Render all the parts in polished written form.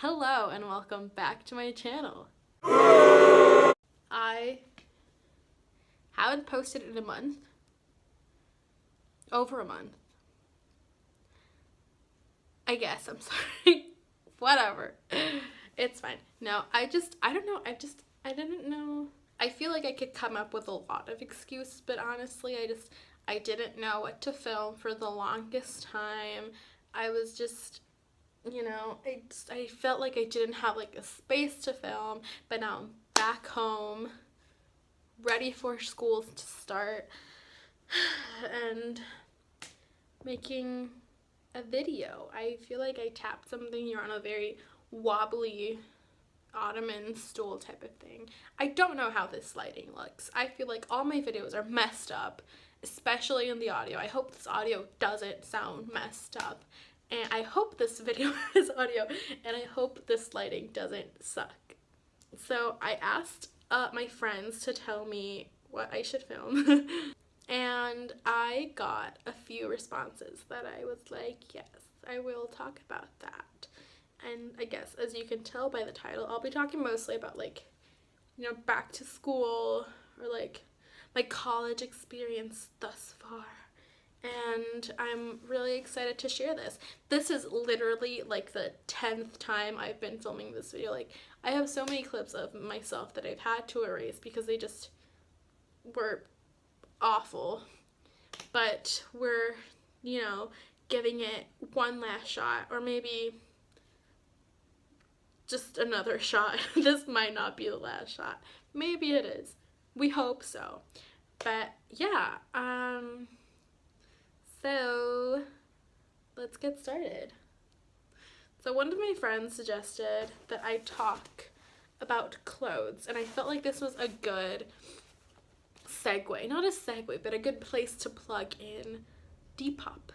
Hello and welcome back to my channel. I haven't posted in a month. Over a month. I guess, I'm sorry. Whatever. It's fine. No, I don't know. I didn't know. I feel like I could come up with a lot of excuses, but honestly, I didn't know what to film for the longest time. I was just, I felt like I didn't have like a space to film, but now I'm back home, ready for school to start, and making a video. I feel like I tapped something here on a very wobbly ottoman stool type of thing. I don't know how this lighting looks. I feel like all my videos are messed up, especially in the audio. I hope this audio doesn't sound messed up. And I hope this video is audio, and I hope this lighting doesn't suck. So I asked my friends to tell me what I should film, and I got a few responses that I was like, yes, I will talk about that. And I guess, as you can tell by the title, I'll be talking mostly about, like, back to school, or like my college experience thus far. And I'm really excited to share this. This is literally like the 10th time I've been filming this video. Like, I have so many clips of myself that I've had to erase because they just were awful. But we're, giving it one last shot, or maybe just another shot. This might not be the last shot. Maybe it is. We hope so. But yeah, so let's get started. So one of my friends suggested that I talk about clothes, and I felt like this was a good segue. Not a segue, but a good place to plug in Depop.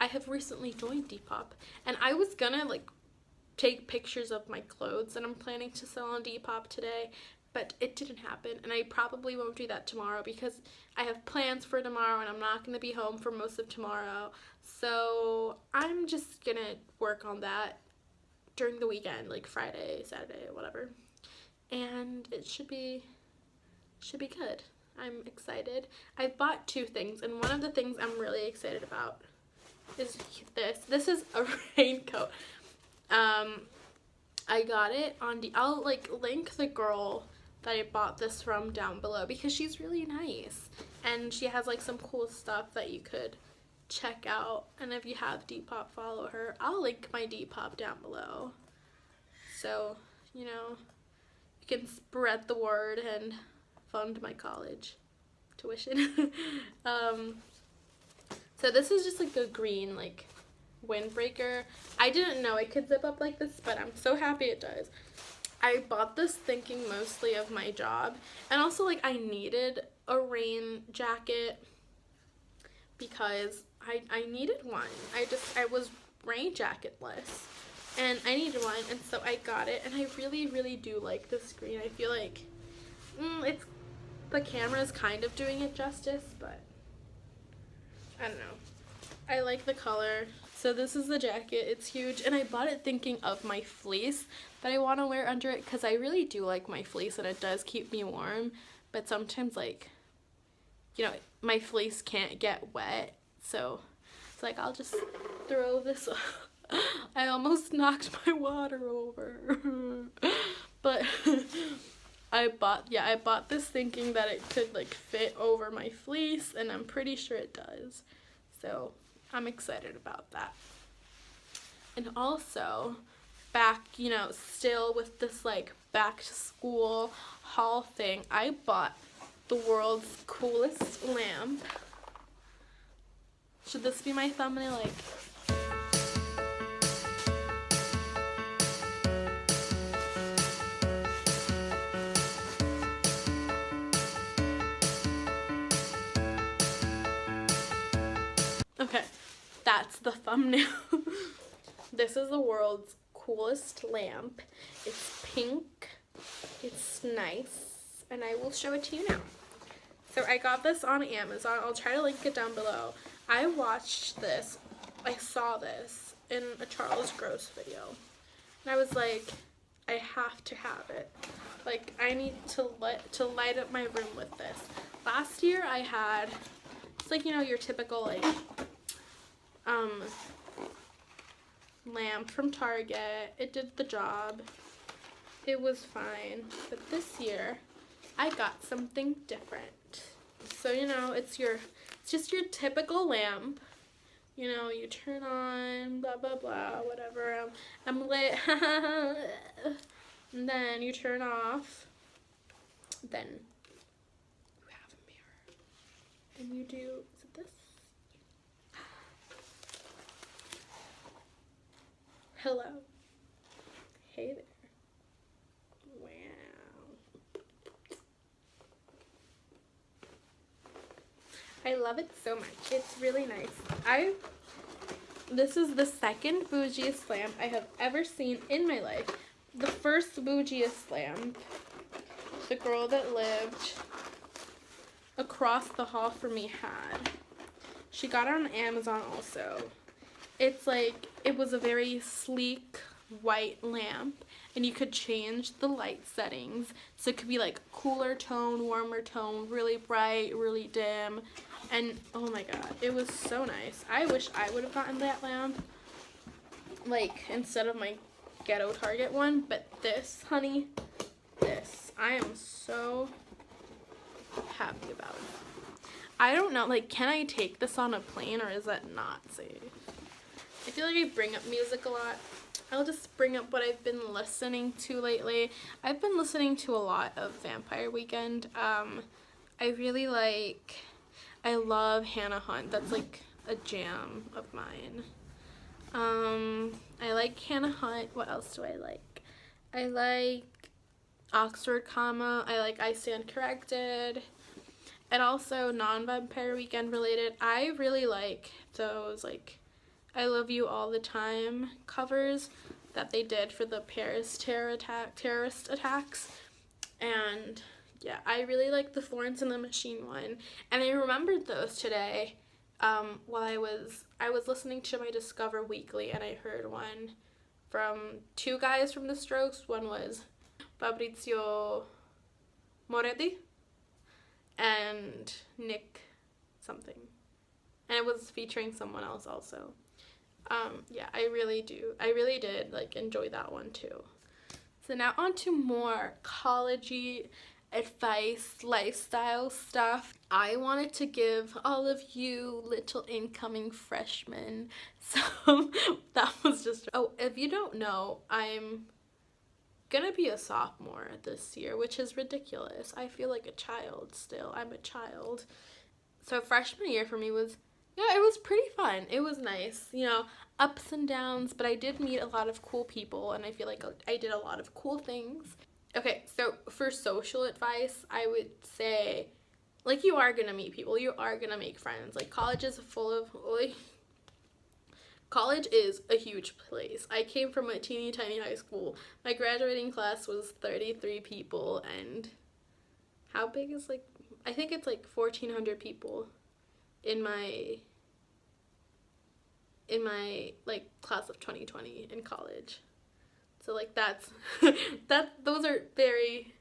I have recently joined Depop, and I was gonna take pictures of my clothes that I'm planning to sell on Depop today, but it didn't happen, and I probably won't do that tomorrow because I have plans for tomorrow and I'm not going to be home for most of tomorrow. So I'm just going to work on that during the weekend, like Friday, Saturday, whatever. And it should be good. I'm excited. I bought two things, and one of the things I'm really excited about is this. This is a raincoat. I got it on I'll link the girl that I bought this from down below because she's really nice, and she has some cool stuff that you could check out. And if you have Depop, follow her. I'll link my Depop down below, so you can spread the word and fund my college tuition. So this is just a green windbreaker. I didn't know it could zip up like this, but I'm so happy it does. I bought this thinking mostly of my job, and also I needed a rain jacket because I needed one. I was rain jacketless, and I needed one, and so I got it, and I really, really do like this green. I feel like it's the camera's kind of doing it justice, but I don't know. I like the color. So this is the jacket. It's huge, and I bought it thinking of my fleece that I want to wear under it because I really do like my fleece and it does keep me warm, but sometimes my fleece can't get wet, so it's I'll just throw this I almost knocked my water over. But I bought this thinking that it could fit over my fleece, and I'm pretty sure it does. So I'm excited about that. And also, back, still with this back to school haul thing, I bought the world's coolest lamp. Should this be my thumbnail? Okay, that's the thumbnail. This is the world's coolest lamp. It's pink. It's nice, and I will show it to you now. So I got this on Amazon. I'll try to link it down below. I saw this in a Charles Gross video, And I was like, I have to have it. Like, I need to light up my room with this. Last year I had, it's like, you know, your typical like lamp from Target. It did the job. It was fine. But this year I got something different. So, you know, it's just your typical lamp. You know, you turn on, blah, blah, blah, whatever. I'm lit. And then you turn off. Then you have a mirror. And you do, is it this? Hello. Hey there. Wow. I love it so much. It's really nice. This is the second bougiest lamp I have ever seen in my life. The first bougiest lamp, the girl that lived across the hall from me had. She got it on Amazon also. It's like, it was a very sleek white lamp, and you could change the light settings. So it could be like cooler tone, warmer tone, really bright, really dim. And oh my god, it was so nice. I wish I would have gotten that lamp, like, instead of my ghetto Target one. But this, honey, this, I am so happy about it. I don't know, like, can I take this on a plane, or is that not safe? I feel like I bring up music a lot. I'll just bring up what I've been listening to lately. I've been listening to a lot of Vampire Weekend. I love Hanna. That's like a jam of mine. I like Hanna. What else do I like? I like Oxford Comma. I like I Stand Corrected. And also non-Vampire Weekend related, I really like those like I Love You All the Time covers that they did for the Paris terrorist attacks. And yeah, I really like the Florence and the Machine one. And I remembered those today while I was listening to my Discover Weekly, and I heard one from two guys from The Strokes. One was Fabrizio Moretti and Nick something. And it was featuring someone else also. Yeah, I really did like enjoy that one too. So now on to more college-y advice, lifestyle stuff. I wanted to give all of you little incoming freshmen some, that was just, oh, if you don't know, I'm gonna be a sophomore this year, which is ridiculous. I feel like a child still. I'm a child. So freshman year for me was, yeah, it was pretty fun. It was nice, you know, ups and downs, but I did meet a lot of cool people, and I feel like I did a lot of cool things. Okay, so for social advice, I would say, like, you are gonna meet people, you are gonna make friends. Like, college is a huge place. I came from a teeny tiny high school. My graduating class was 33 people, and how big is, like, I think it's like 1,400 people in my like class of 2020 in college. So like that's those are very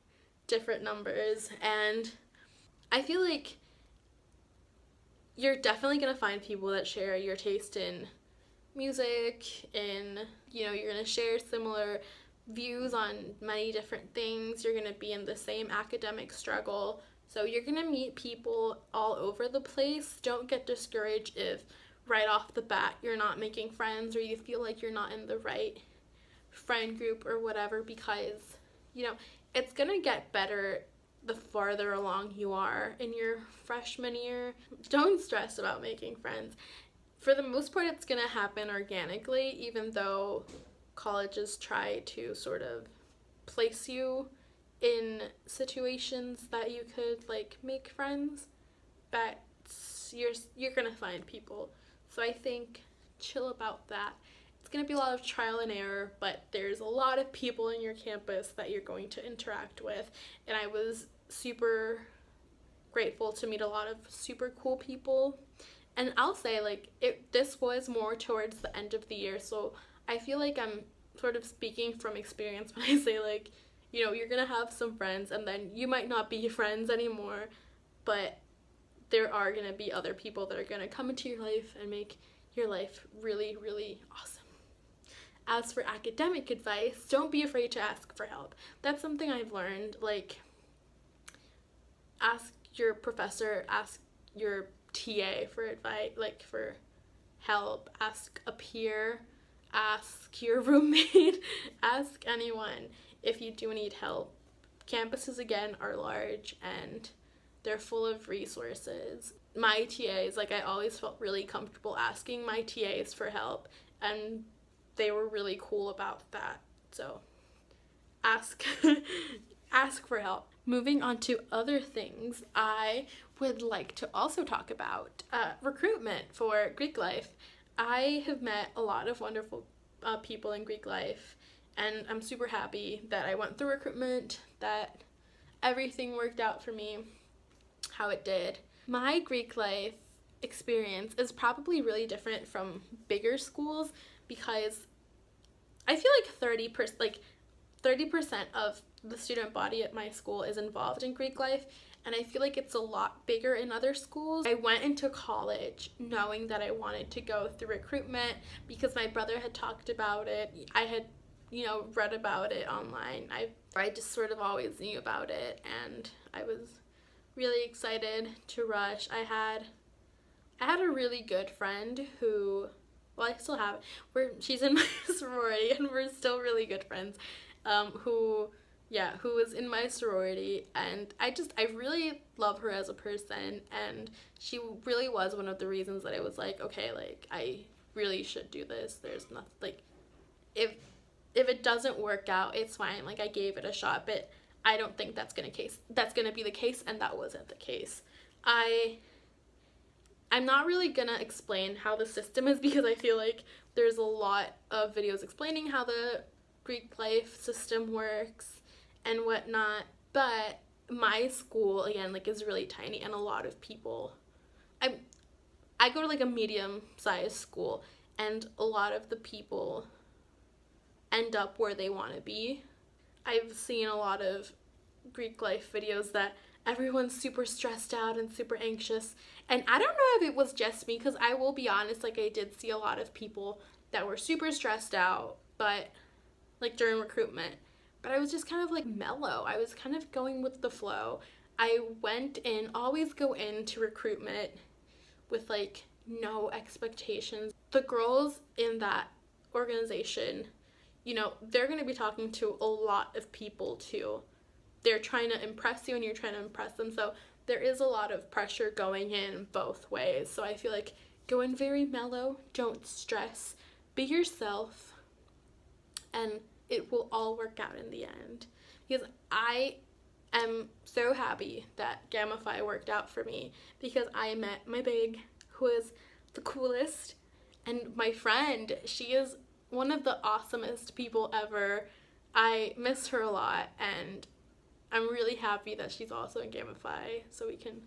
different numbers, and I feel like you're definitely gonna find people that share your taste in music, and you know, you're gonna share similar views on many different things. You're gonna be in the same academic struggle, so you're gonna meet people all over the place. Don't get discouraged if right off the bat you're not making friends, or you feel like you're not in the right friend group or whatever, because you know, it's gonna get better the farther along you are in your freshman year. Don't stress about making friends. For the most part, it's gonna happen organically, even though colleges try to sort of place you in situations that you could like make friends, but you're gonna find people. So I think chill about that. It's gonna be a lot of trial and error, but there's a lot of people in your campus that you're going to interact with, and I was super grateful to meet a lot of super cool people. And I'll say, like, this was more towards the end of the year, so I feel like I'm sort of speaking from experience when I say, like, you know, you're gonna have some friends and then you might not be friends anymore, but there are gonna be other people that are gonna come into your life and make your life really, really awesome. As for academic advice, don't be afraid to ask for help. That's something I've learned. Like, ask your professor, ask your TA for advice, like for help, ask a peer, ask your roommate, ask anyone if you do need help. Campuses, again, are large and they're full of resources. My TAs, like, I always felt really comfortable asking my TAs for help, and they were really cool about that. So ask ask for help. Moving on to other things, I would like to also talk about recruitment for Greek life. I have met a lot of wonderful people in Greek life, and I'm super happy that I went through recruitment, that everything worked out for me how it did. My Greek life experience is probably really different from bigger schools because I feel like 30% of the student body at my school is involved in Greek life, and I feel like it's a lot bigger in other schools. I went into college knowing that I wanted to go through recruitment because my brother had talked about it. I had, you know, read about it online. I just sort of always knew about it, and I was really excited to rush. I had a really good friend who, well, I still have, she's in my sorority and we're still really good friends, who was in my sorority, and I really love her as a person, and she really was one of the reasons that I was like, okay, like, I really should do this. There's nothing, like, if it doesn't work out, it's fine. Like, I gave it a shot, but I don't think that's gonna be the case, and that wasn't the case. I'm not really gonna explain how the system is because I feel like there's a lot of videos explaining how the Greek life system works and whatnot, but my school, again, like, is really tiny, and a lot of people, I go to, like, a medium-sized school, and a lot of the people end up where they want to be. I've seen a lot of Greek life videos that everyone's super stressed out and super anxious, and I don't know if it was just me, because I will be honest, like, I did see a lot of people that were super stressed out, but, like, during recruitment, but I was just kind of, like, mellow. I was kind of going with the flow. I always go into recruitment with, like, no expectations. The girls in that organization, you know, they're going to be talking to a lot of people too. They're trying to impress you and you're trying to impress them. So there is a lot of pressure going in both ways. So I feel like go in very mellow, don't stress, be yourself, and it will all work out in the end. Because I am so happy that Gamma Phi worked out for me, because I met my big, who is the coolest, and my friend, she is one of the awesomest people ever. I miss her a lot, and I'm really happy that she's also in Gamma Phi, so we can,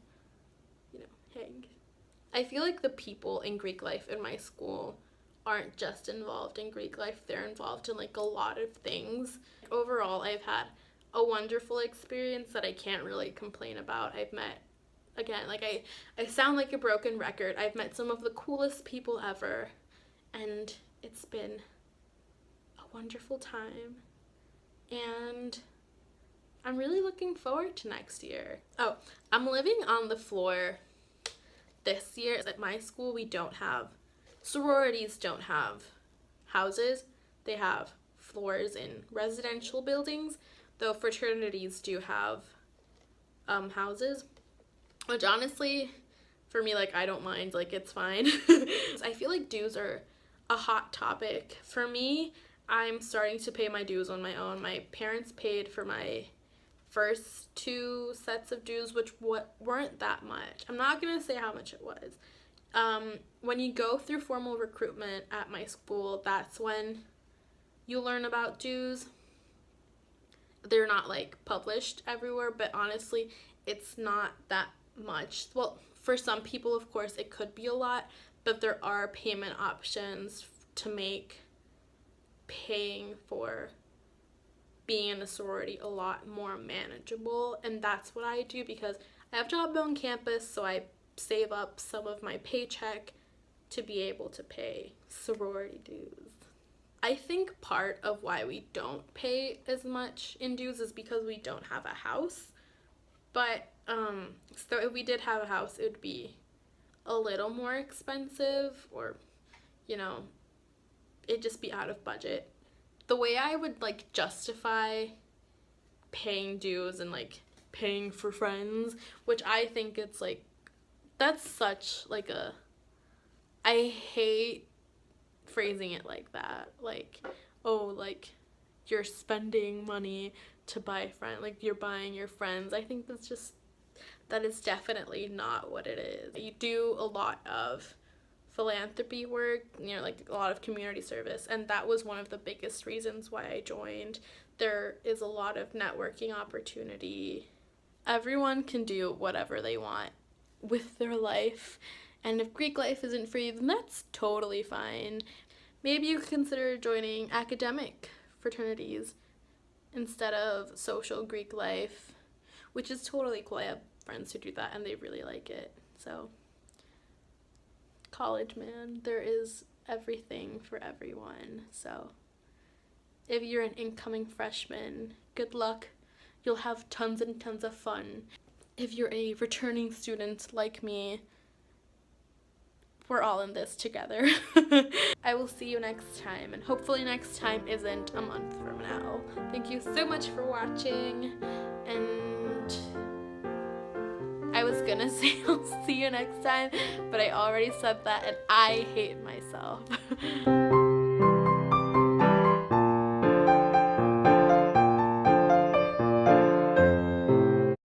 you know, hang. I feel like the people in Greek life in my school aren't just involved in Greek life, they're involved in, like, a lot of things. Overall, I've had a wonderful experience that I can't really complain about. I've met, again, like, I sound like a broken record, I've met some of the coolest people ever, and it's been a wonderful time, and I'm really looking forward to next year. Oh, I'm living on the floor this year. At my school, sororities don't have houses. They have floors in residential buildings, though fraternities do have houses, which honestly, for me, like, I don't mind, like, it's fine. I feel like dues are a hot topic. For me, I'm starting to pay my dues on my own. My parents paid for my first 2 sets of dues, which weren't that much. I'm not gonna say how much it was. When you go through formal recruitment at my school, that's when you learn about dues. They're not, like, published everywhere, but honestly, it's not that much. Well, for some people, of course, it could be a lot, but there are payment options to make paying for being in a sorority a lot more manageable. And that's what I do because I have a job on campus, so I save up some of my paycheck to be able to pay sorority dues. I think part of why we don't pay as much in dues is because we don't have a house. But so if we did have a house, it would be a little more expensive, or, you know, it'd just be out of budget. The way I would, like, justify paying dues and, like, paying for friends, which I think it's, like, that's such, like, I hate phrasing it like that. Like, oh, like, you're spending money to buy a friend. Like, you're buying your friends. I think that is definitely not what it is. You do a lot of philanthropy work, you know, like a lot of community service, and that was one of the biggest reasons why I joined. There is a lot of networking opportunity. Everyone can do whatever they want with their life, and if Greek life isn't for you, then that's totally fine. Maybe you consider joining academic fraternities instead of social Greek life, which is totally cool. I have friends who do that and they really like it. So college, man, there is everything for everyone. So if you're an incoming freshman, good luck. You'll have tons and tons of fun. If you're a returning student like me, we're all in this together. I will see you next time, and hopefully next time isn't a month from now. Thank you so much for watching, and I was gonna say I'll see you next time, but I already said that and I hate myself.